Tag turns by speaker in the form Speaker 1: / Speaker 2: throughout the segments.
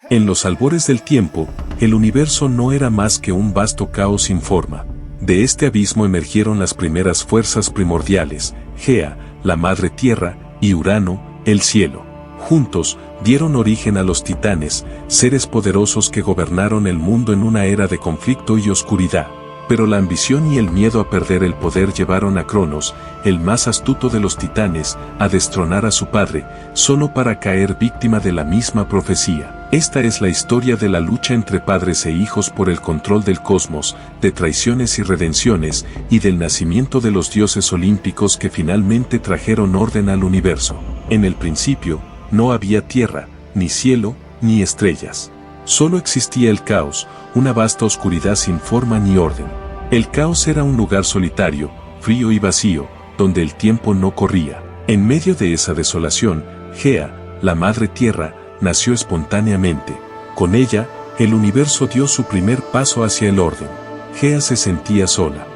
Speaker 1: En los albores del tiempo, el universo no era más que un vasto caos sin forma. De este abismo emergieron las primeras fuerzas primordiales, Gea, la madre tierra, y Urano, el cielo. Juntos, dieron origen a los titanes, seres poderosos que gobernaron el mundo en una era de conflicto y oscuridad. Pero la ambición y el miedo a perder el poder llevaron a Cronos, el más astuto de los titanes, a destronar a su padre, solo para caer víctima de la misma profecía. Esta es la historia de la lucha entre padres e hijos por el control del cosmos, de traiciones y redenciones, y del nacimiento de los dioses olímpicos que finalmente trajeron orden al universo. En el principio, no había tierra, ni cielo, ni estrellas. Solo existía el caos, una vasta oscuridad sin forma ni orden. El caos era un lugar solitario, frío y vacío, donde el tiempo no corría. En medio de esa desolación, Gea, la madre tierra, nació espontáneamente. Con ella, el universo dio su primer paso hacia el orden. Gea se sentía sola.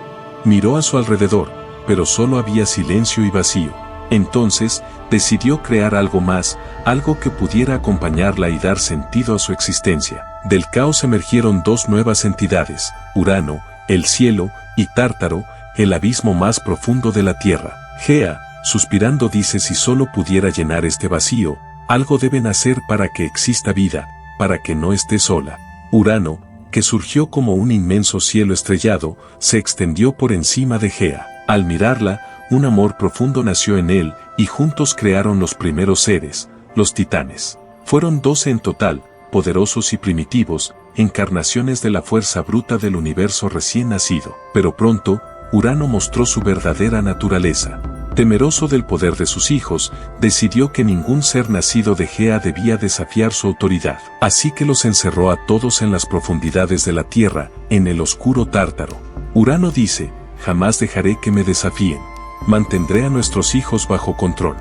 Speaker 1: Miró a su alrededor, pero solo había silencio y vacío. Entonces, decidió crear algo más, algo que pudiera acompañarla y dar sentido a su existencia. Del caos emergieron dos nuevas entidades, Urano, el cielo, y Tártaro, el abismo más profundo de la tierra. Gea, suspirando dice: si solo pudiera llenar este vacío, algo debe nacer para que exista vida, para que no esté sola. Urano, que surgió como un inmenso cielo estrellado, se extendió por encima de Gea. Al mirarla, un amor profundo nació en él, y juntos crearon los primeros seres, los titanes. Fueron 12 en total, poderosos y primitivos, encarnaciones de la fuerza bruta del universo recién nacido. Pero pronto, Urano mostró su verdadera naturaleza. Temeroso del poder de sus hijos, decidió que ningún ser nacido de Gea debía desafiar su autoridad. Así que los encerró a todos en las profundidades de la tierra, en el oscuro Tártaro. Urano dice: jamás dejaré que me desafíen. Mantendré a nuestros hijos bajo control.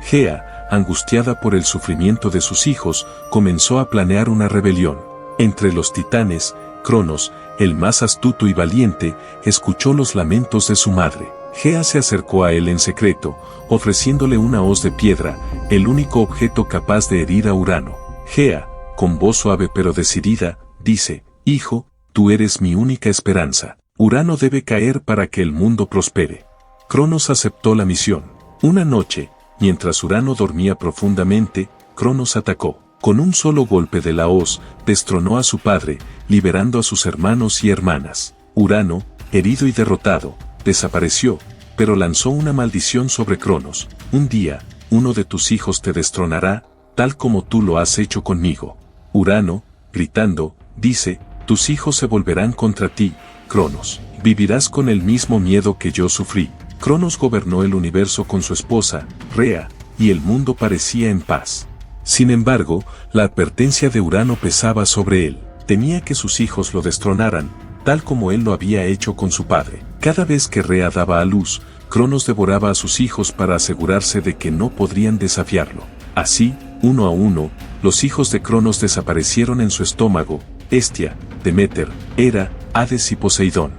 Speaker 1: Gea, angustiada por el sufrimiento de sus hijos, comenzó a planear una rebelión. Entre los titanes, Cronos, el más astuto y valiente, escuchó los lamentos de su madre. Gea se acercó a él en secreto, ofreciéndole una hoz de piedra, el único objeto capaz de herir a Urano. Gea, con voz suave pero decidida, dice: hijo, tú eres mi única esperanza. Urano debe caer para que el mundo prospere. Cronos aceptó la misión. Una noche, mientras Urano dormía profundamente, Cronos atacó. Con un solo golpe de la hoz, destronó a su padre, liberando a sus hermanos y hermanas. Urano, herido y derrotado, desapareció, pero lanzó una maldición sobre Cronos: un día, uno de tus hijos te destronará, tal como tú lo has hecho conmigo. Urano, gritando, dice: tus hijos se volverán contra ti, Cronos. Vivirás con el mismo miedo que yo sufrí. Cronos gobernó el universo con su esposa, Rea, y el mundo parecía en paz. Sin embargo, la advertencia de Urano pesaba sobre él. Temía que sus hijos lo destronaran, tal como él lo había hecho con su padre. Cada vez que Rea daba a luz, Cronos devoraba a sus hijos para asegurarse de que no podrían desafiarlo. Así, uno a uno, los hijos de Cronos desaparecieron en su estómago: Hestia, Deméter, Hera, Hades y Poseidón.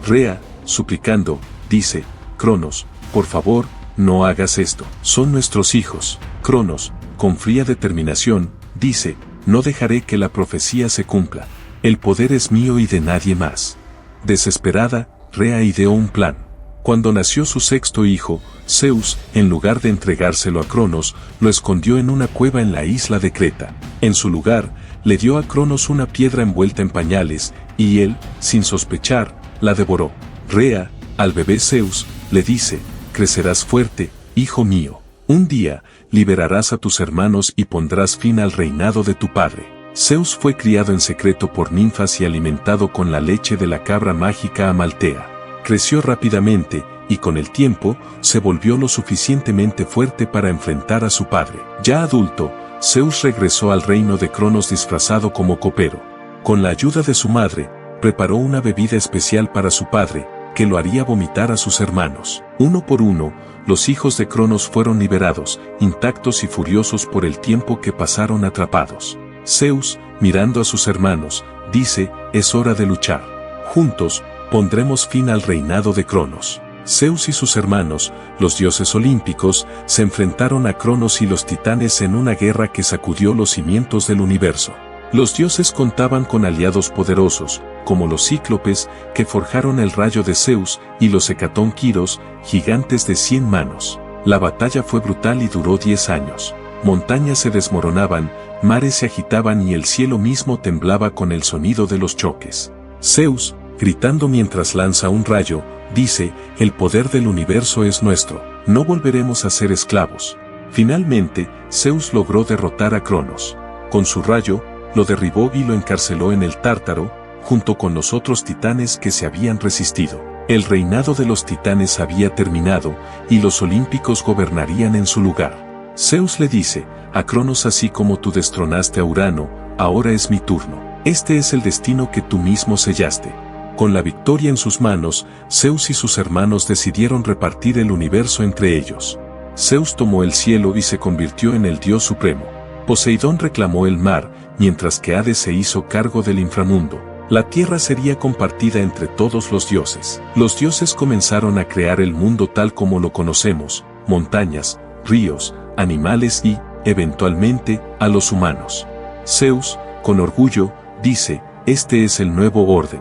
Speaker 1: Rea, suplicando, dice: Cronos, por favor, no hagas esto. Son nuestros hijos. Cronos, con fría determinación, dice: no dejaré que la profecía se cumpla. El poder es mío y de nadie más. Desesperada, Rea ideó un plan. Cuando nació su sexto hijo, Zeus, en lugar de entregárselo a Cronos, lo escondió en una cueva en la isla de Creta. En su lugar, le dio a Cronos una piedra envuelta en pañales, y él, sin sospechar, la devoró. Rea, al bebé Zeus, le dice: crecerás fuerte, hijo mío. Un día, liberarás a tus hermanos y pondrás fin al reinado de tu padre. Zeus fue criado en secreto por ninfas y alimentado con la leche de la cabra mágica Amaltea. Creció rápidamente, y con el tiempo, se volvió lo suficientemente fuerte para enfrentar a su padre. Ya adulto, Zeus regresó al reino de Cronos disfrazado como copero. Con la ayuda de su madre, preparó una bebida especial para su padre, que lo haría vomitar a sus hermanos. Uno por uno, los hijos de Cronos fueron liberados, intactos y furiosos por el tiempo que pasaron atrapados. Zeus, mirando a sus hermanos, dice: es hora de luchar. Juntos, pondremos fin al reinado de Cronos. Zeus y sus hermanos, los dioses olímpicos, se enfrentaron a Cronos y los titanes en una guerra que sacudió los cimientos del universo. Los dioses contaban con aliados poderosos, como los cíclopes, que forjaron el rayo de Zeus, y los hecatónquiros, gigantes de 100 manos. La batalla fue brutal y duró 10 años. Montañas se desmoronaban, mares se agitaban y el cielo mismo temblaba con el sonido de los choques. Zeus, gritando mientras lanza un rayo, dice: el poder del universo es nuestro, no volveremos a ser esclavos. Finalmente, Zeus logró derrotar a Cronos. Con su rayo, lo derribó y lo encarceló en el Tártaro, junto con los otros titanes que se habían resistido. El reinado de los titanes había terminado, y los olímpicos gobernarían en su lugar. Zeus le dice a Cronos: así como tú destronaste a Urano, ahora es mi turno. Este es el destino que tú mismo sellaste. Con la victoria en sus manos, Zeus y sus hermanos decidieron repartir el universo entre ellos. Zeus tomó el cielo y se convirtió en el dios supremo. Poseidón reclamó el mar, mientras que Hades se hizo cargo del inframundo. La tierra sería compartida entre todos los dioses. Los dioses comenzaron a crear el mundo tal como lo conocemos: montañas, ríos, animales y, eventualmente, a los humanos. Zeus, con orgullo, dice: este es el nuevo orden.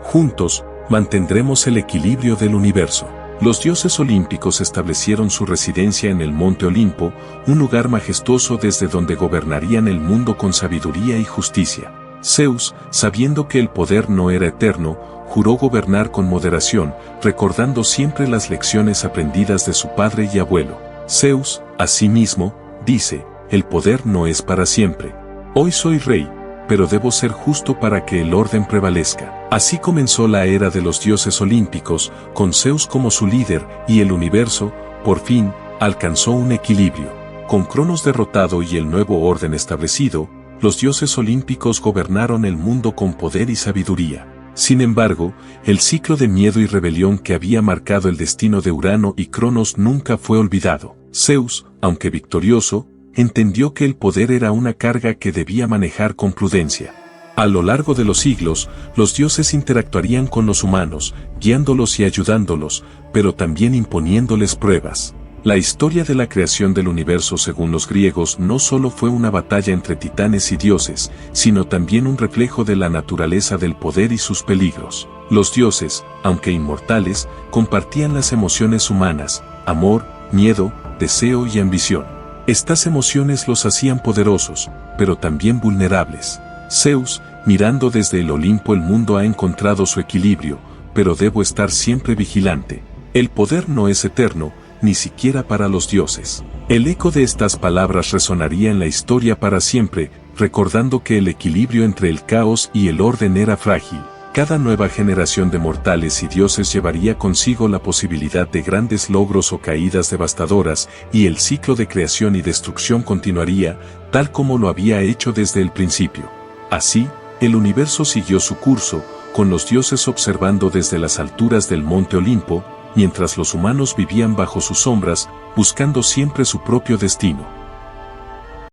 Speaker 1: Juntos, mantendremos el equilibrio del universo. Los dioses olímpicos establecieron su residencia en el monte Olimpo, un lugar majestuoso desde donde gobernarían el mundo con sabiduría y justicia. Zeus, sabiendo que el poder no era eterno, juró gobernar con moderación, recordando siempre las lecciones aprendidas de su padre y abuelo. Zeus, asimismo, dice: el poder no es para siempre. Hoy soy rey, pero debo ser justo para que el orden prevalezca. Así comenzó la era de los dioses olímpicos, con Zeus como su líder, y el universo, por fin, alcanzó un equilibrio. Con Cronos derrotado y el nuevo orden establecido, los dioses olímpicos gobernaron el mundo con poder y sabiduría. Sin embargo, el ciclo de miedo y rebelión que había marcado el destino de Urano y Cronos nunca fue olvidado. Zeus, aunque victorioso, entendió que el poder era una carga que debía manejar con prudencia. A lo largo de los siglos, los dioses interactuarían con los humanos, guiándolos y ayudándolos, pero también imponiéndoles pruebas. La historia de la creación del universo según los griegos no solo fue una batalla entre titanes y dioses, sino también un reflejo de la naturaleza del poder y sus peligros. Los dioses, aunque inmortales, compartían las emociones humanas: amor, miedo, deseo y ambición. Estas emociones los hacían poderosos, pero también vulnerables. Zeus, mirando desde el Olimpo el mundo, ha encontrado su equilibrio, pero debo estar siempre vigilante. El poder no es eterno, ni siquiera para los dioses. El eco de estas palabras resonaría en la historia para siempre, recordando que el equilibrio entre el caos y el orden era frágil. Cada nueva generación de mortales y dioses llevaría consigo la posibilidad de grandes logros o caídas devastadoras, y el ciclo de creación y destrucción continuaría, tal como lo había hecho desde el principio. Así, el universo siguió su curso, con los dioses observando desde las alturas del monte Olimpo, mientras los humanos vivían bajo sus sombras, buscando siempre su propio destino.